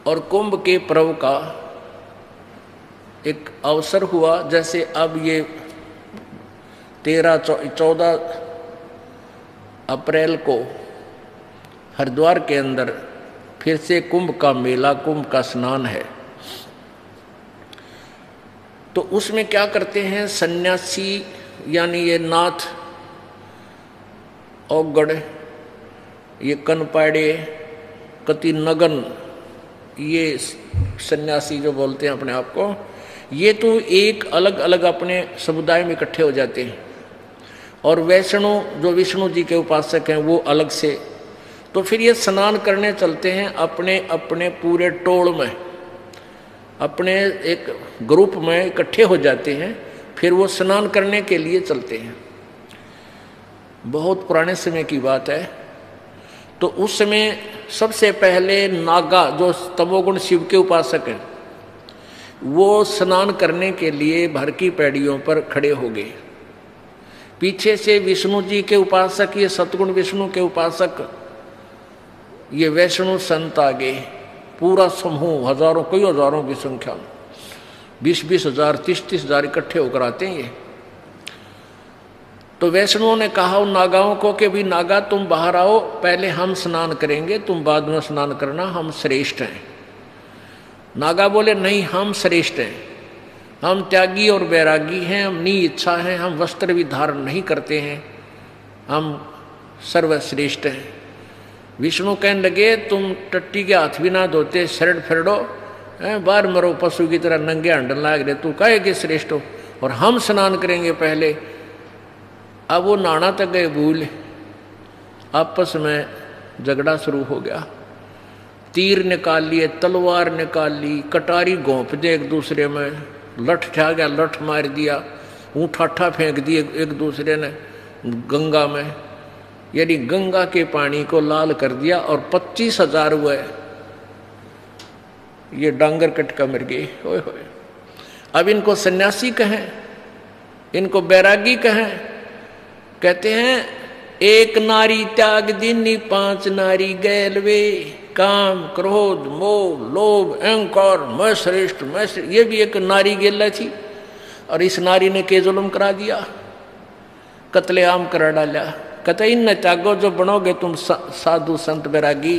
और कुंभ के पर्व का एक अवसर हुआ। जैसे अब ये 14 अप्रैल को हरिद्वार के अंदर फिर से कुंभ का मेला, कुंभ का स्नान है। तो उसमें क्या करते हैं सन्यासी, यानी ये नाथ, औगड़, ये कनपाड़े, कति नगन, ये सन्यासी जो बोलते हैं अपने आप को, ये तो एक अलग अलग अपने समुदाय में इकट्ठे हो जाते हैं। और वैष्णव जो विष्णु जी के उपासक हैं वो अलग से। तो फिर ये स्नान करने चलते हैं अपने अपने पूरे टोल में, अपने एक ग्रुप में इकट्ठे हो जाते हैं, फिर वो स्नान करने के लिए चलते हैं। बहुत पुराने समय की बात है। तो उस समय सबसे पहले नागा, जो तमोगुण शिव के उपासक हैं, वो स्नान करने के लिए भर की पैड़ियों पर खड़े हो गए। पीछे से विष्णु जी के उपासक, ये सतगुण विष्णु के उपासक, ये वैष्णव संत आ गए। पूरा समूह, हजारों, कई हजारों की संख्या में, 20-20 हजार, 30-30 हजार इकट्ठे होकर आते हैं ये। तो वैष्णवों ने कहा उन नागाओं को कि भी नागा तुम बाहर आओ, पहले हम स्नान करेंगे, तुम बाद में स्नान करना, हम श्रेष्ठ हैं। नागा बोले नहीं, हम श्रेष्ठ हैं, हम त्यागी और बैरागी हैं, हम नी इच्छा हैं, हम वस्त्र भी धारण नहीं करते हैं, हम सर्वश्रेष्ठ हैं। विष्णु कहने लगे तुम टट्टी के हाथ भी ना धोते, शरण फेरडो, बाहर मरो पशु की तरह नंगे हंडन लाग रहे, तू कहे कि श्रेष्ठ हो, और हम स्नान करेंगे पहले। अब वो नहाना तक गए भूल, आपस में झगड़ा शुरू हो गया। तीर निकाल लिए, तलवार निकाल ली, कटारी घोंप दे एक दूसरे में, लठ ठा गया, लठ मार दिया, ऊँठाठा फेंक दिए एक दूसरे ने गंगा में, यानी गंगा के पानी को लाल कर दिया। और 25 हजार हुए, ये डांगर कटका मर गए। ओए होए। अब इनको सन्यासी कहें, इनको बैरागी कहें? कहते हैं एक नारी त्याग दीनी, 5 नारी गैल वे, काम क्रोध मोह लोभ अहंकार, मैं श्रेष्ठ, मैं श्रेष्ठ। ये भी एक नारी गेला थी, और इस नारी ने के जुल्म करा दिया, कत्लेआम करा डाला। कहते इन न त्यागो जो बनोगे तुम साधु संत बैरागी।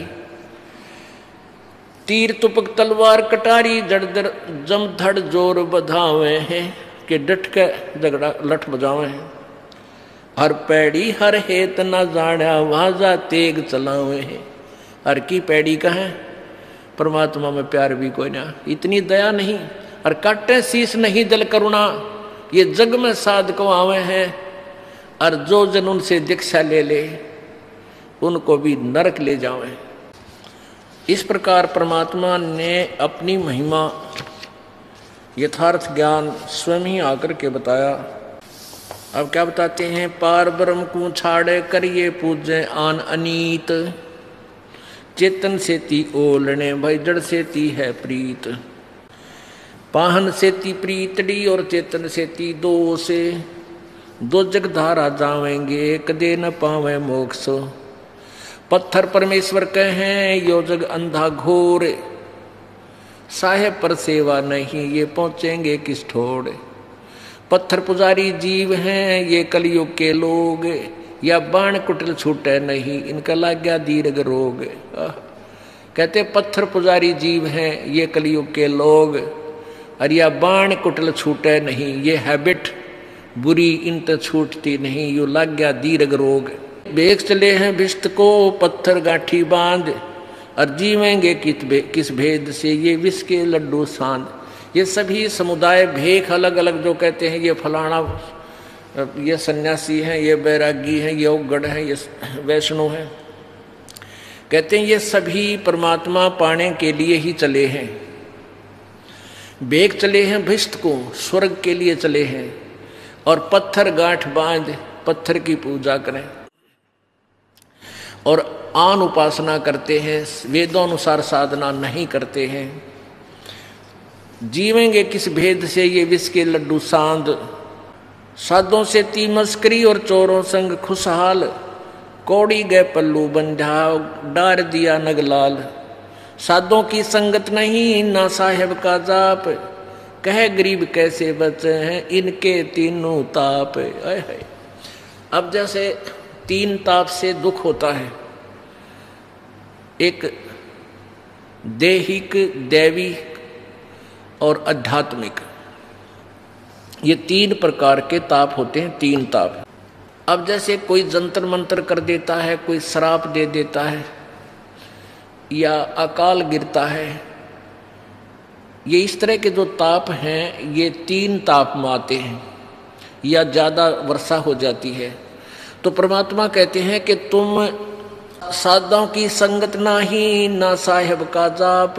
तीर तुपक तलवार कटारी, जड़दर जमधड़ जोर बधावे हैं, कि डट के झगड़ा लठ बजावे हैं। हर पैड़ी हर हेत न जाना, वाजा तेग चलावे हैं। हर की पैड़ी का है, परमात्मा में प्यार भी कोई ना, इतनी दया नहीं। और काटे शीश नहीं दल करुणा, ये जग में साधको आवे हैं। और जो जन उनसे दीक्षा ले ले, उनको भी नरक ले जावे। इस प्रकार परमात्मा ने अपनी महिमा, यथार्थ ज्ञान स्वयं ही आकर के बताया। अब क्या बताते हैं? पार ब्रह्म को छाड़े करिए पूजे आन अनीत, चेतन से ती ओलने भाई जड़ से ती है प्रीत। पाहन से ती प्रीतड़ी और चेतन से ती दो से, दो जग धारा जावेंगे कदे न पावे मोक्ष। पत्थर परमेश्वर कहें यो जग अंधा घोर, साहेब पर सेवा नहीं ये पहुंचेंगे किस ठोड़। पत्थर पुजारी जीव हैं ये कलयुग के लोग, या बाण कुटिल छूटे नहीं इनका लाग गया दीर्घ रोग। कहते पत्थर पुजारी जीव हैं ये कलयुग के लोग, और या बाण कुटिल छूटे नहीं, ये हैबिट बुरी इन तो छूटती नहीं, यो लाग गया दीर्घ रोग। बेग चले हैं भिष्ट को पत्थर गांठी बांध, और जीवेंगे किस भेद से ये विष के लड्डू सांध। ये सभी समुदाय भेख अलग अलग जो कहते हैं ये फलाना, ये सन्यासी हैं, ये बैरागी हैं, ये औगड़ हैं, ये वैष्णव हैं, कहते हैं ये सभी परमात्मा पाने के लिए ही चले हैं। भेख चले हैं भिष्ट को, स्वर्ग के लिए चले हैं, और पत्थर गांठ बांध पत्थर की पूजा करें, और आन उपासना करते हैं, वेदोनुसार साधना नहीं करते हैं। जीवेंगे किस भेद से ये विष के लड्डू सांद। साधों से ती मस्करी और चोरों संग खुशहाल, कौड़ी गए पल्लू बंझाओ डार दिया नगलाल। साधों की संगत नहीं ना साहेब का जाप, कहे गरीब कैसे बचे हैं इनके तीनों ताप। आए हाय। अब जैसे तीन ताप से दुख होता है, एक देहिक, दैविक और आध्यात्मिक, ये तीन प्रकार के ताप होते हैं, तीन ताप। अब जैसे कोई जंतर मंतर कर देता है, कोई श्राप दे देता है या अकाल गिरता है, ये इस तरह के जो ताप हैं ये तीन ताप में आते हैं, या ज़्यादा वर्षा हो जाती है। तो परमात्मा कहते हैं कि तुम साधुओं की संगत नाही ना साहेब का जाप,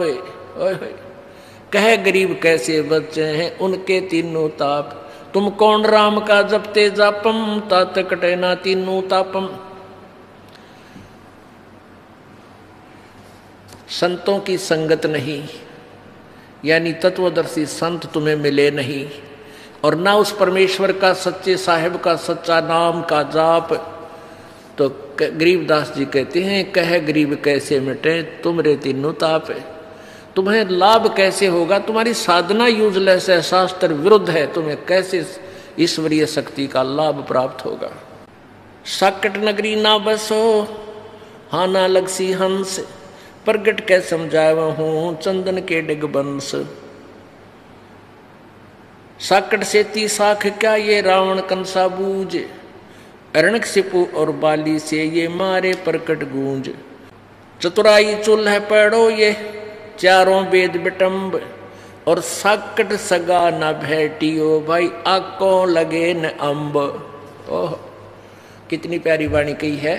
कहे गरीब कैसे बच्चे हैं उनके तीनों ताप। तुम कौन राम का जपते जापम तात कटे ना तीनों तापम। संतों की संगत नहीं, यानी तत्वदर्शी संत तुम्हें मिले नहीं, और ना उस परमेश्वर का सच्चे साहिब का सच्चा नाम का जाप। तो गरीबदास जी कहते हैं कहे गरीब कैसे मिटे तुमरे तीनों ताप। तुम्हें लाभ कैसे होगा, तुम्हारी साधना यूजलेस है, शास्त्र विरुद्ध है, तुम्हें कैसे ईश्वरीय शक्ति का लाभ प्राप्त होगा। साकट नगरी ना बसो हाँ ना लगसी हंस, प्रगट के समझावा हूं चंदन के डिग बंस। साकट से ती साख क्या ये रावण कंसा बूझ, अरणक सिपु और बाली से ये मारे प्रकट गूंज। चतुराई चूल्ह पड़ो ये चारों वेद बिटम्ब, और साकट सगा न भेटियो भाई आंखों लगे न अम्ब। ओह कितनी प्यारी वाणी कही है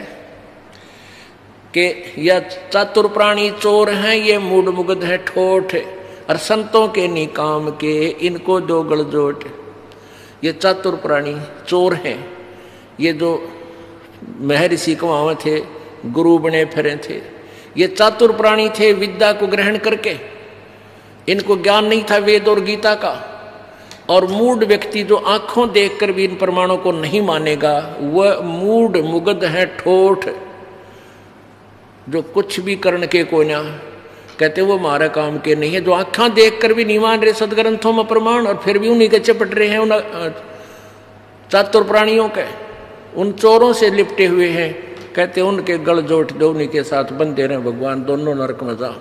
कि यह चतुर प्राणी चोर हैं, ये मूड मुग्ध है ठोठ, और संतों के निकाम के इनको दो गलजोट। ये चतुर प्राणी चोर हैं, ये जो महर्षि कुमाव थे, गुरु बने फिरे थे, ये चातुर प्राणी थे विद्या को ग्रहण करके, इनको ज्ञान नहीं था वेद और गीता का। और मूढ़ व्यक्ति जो आंखों देखकर भी इन प्रमाणों को नहीं मानेगा, वह मूढ़ मुग्ध है ठोठ, जो कुछ भी करने के को ना कहते वो हमारे काम के नहीं है, जो आंखा देखकर भी नहीं मान रहे सदग्रंथों में प्रमाण, और फिर भी उन्हीं के चपट रहे हैं उन चातुर प्राणियों के, उन चोरों से लिपटे हुए हैं। कहते उनके गल जोट दो, उन्हीं के साथ बंधे रहे भगवान, दोनों नरक में जा।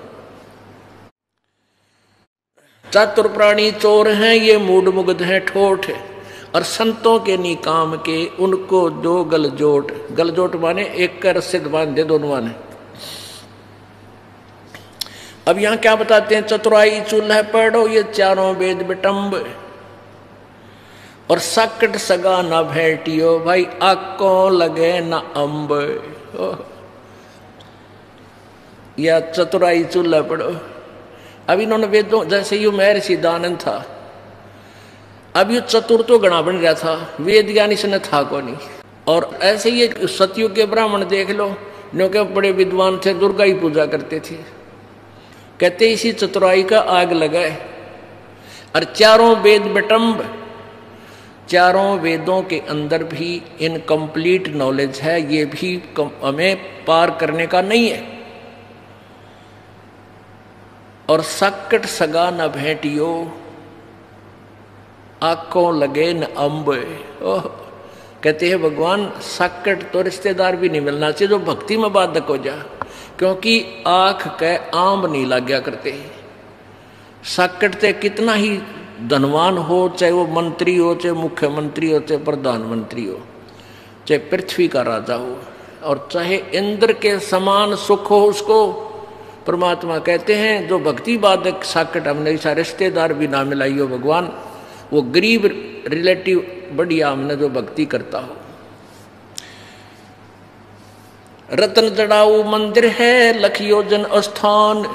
चातुर प्राणी चोर हैं, ये मूड मुग्ध हैं ठोठ, और संतों के निकाम के उनको दो गल जोट। गल जोट माने एक का रस्से बांधे दोनों माने। अब यहां क्या बताते हैं, चतुराई चूल्हा पढ़ो ये चारों वेद बिटम्ब, और सकट सगा न भेटियो भाई आंखों लगे न अम्ब। या चतुराई चूल्हा पढ़ो। अब इन्होंने वेदों जैसे यू महर्षि दानंद था, अब यू चतुर तो गणा बन रहा था, वेद ज्ञान इसने था को नहीं। और ऐसे ही सतयुग के ब्राह्मण देख लो, जो के बड़े विद्वान थे, दुर्गा ही पूजा करते थे। कहते इसी चतुराई का आग लगाए, और चारों वेद बिटम्ब, चारों वेदों के अंदर भी इनकम्प्लीट नॉलेज है, ये भी हमें पार करने का नहीं है। और सकट सगा न भेटियो आंखों लगे न अम्ब। ओह कहते हैं भगवान सकट तो रिश्तेदार भी नहीं मिलना चाहिए जो भक्ति में बाधक हो जा, क्योंकि आंख के आंब नहीं लग गया करते। सकट से कितना ही धनवान हो, चाहे वो मंत्री हो, चाहे मुख्यमंत्री हो, चाहे प्रधानमंत्री हो, चाहे पृथ्वी का राजा हो, और चाहे इंद्र के समान सुख हो उसको, परमात्मा कहते हैं जो भक्ति बाधक साकट हमने ऐसा रिश्तेदार भी ना मिलाइयो भगवान, वो गरीब रिलेटिव बढ़िया हमने जो भक्ति करता हो। रतन जड़ाऊ मंदिर है लखियो जन स्थान,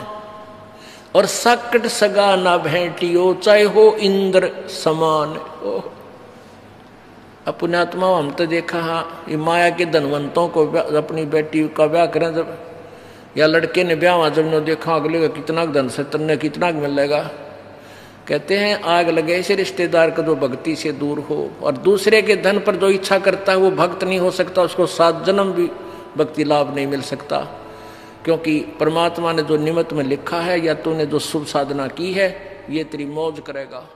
और सकट सगा ना भेटियो चाहे हो इंद्र समान। पुण्यात्मा हम तो देखा हाँ, ये माया के धनवंतों को अपनी बेटी का ब्याह करें जब, या लड़के ने ब्याह जब ने देखा अगले का कितना धन से तन्ने कितना मिलेगा। कहते हैं आग लगे ऐसे रिश्तेदार का जो भक्ति से दूर हो, और दूसरे के धन पर जो इच्छा करता है वो भक्त नहीं हो सकता, उसको 7 जन्म भी भक्ति लाभ नहीं मिल सकता। क्योंकि परमात्मा ने जो निमित्त में लिखा है या तूने जो शुभ साधना की है ये तेरी मौज करेगा।